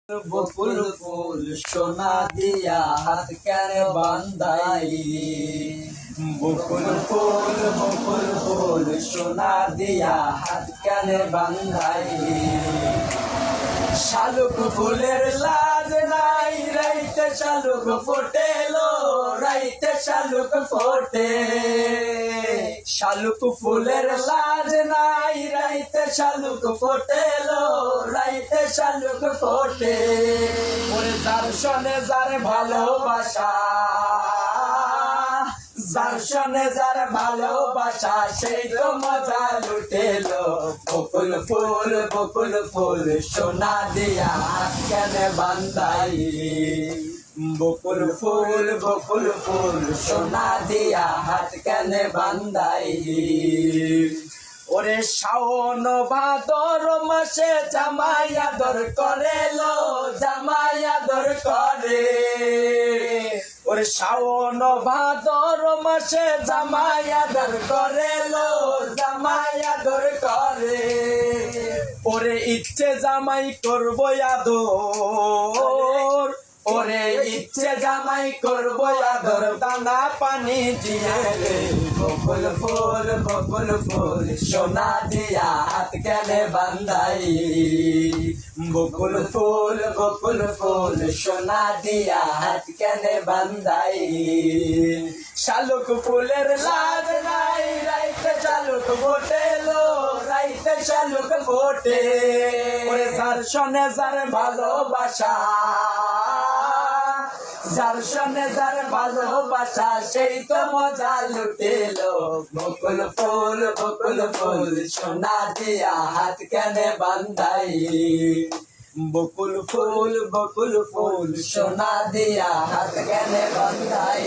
বকুল ফুল সোনা দিয়া হাত কেনে বান্ধাই। বকুল ফুল সোনা দিয়া হাত কেনে বান্ধাই। শালুক ফুলের লাজ নাই রাইতে শালুক ফোটেলো, রাইতে শালুক ফোটে। শালুক ফুলের লাজ নাই রাইতে শালুক ফোটেলো, রাইতে শালুক ফোটে। ওরে যার শোনে যার ভালোবাসা, যার শোনে যার ভালোবাসা সেই তো মজা লুটেলো। বকুল ফুল সোনা দিয়া হাত কেনে বান্ধাই। বকুল ফুল সোনা দিয়া হাত কেনে বান্ধাই। ওরে শাওন ভাদর মাসে জামাই আদর করেলো, জামাই আদর করে। ওরে শাওন ভাদর মাসে জামাই আদর করেলো, জামাই আদর করে। ওরে ইচ্ছে জামাই করবো আদর, ওরে ইচ্ছে জামাই করবো আদর দানা পানি দিয়ে রে। বকুল ফুল সোনা দিয়া হাত কেনে বান্ধাই। বকুল ফুল সোনা দিয়া হাত কেনে বান্ধাই। শালুক ফুলের লাজ নাই রাইতে শালুক ফোটেলো, রাইতে শালুক ফোটে। ওরে যার শোনে যার ভালোবাসা, যার শোনে যার ভালোবাসা সেই তো মজা লুটেলো। বকুল ফুল সোনা দিয়া হাত কেনে বান্ধাই। বকুল ফুল সোনা দিয়া হাত কেনে বান্ধাই।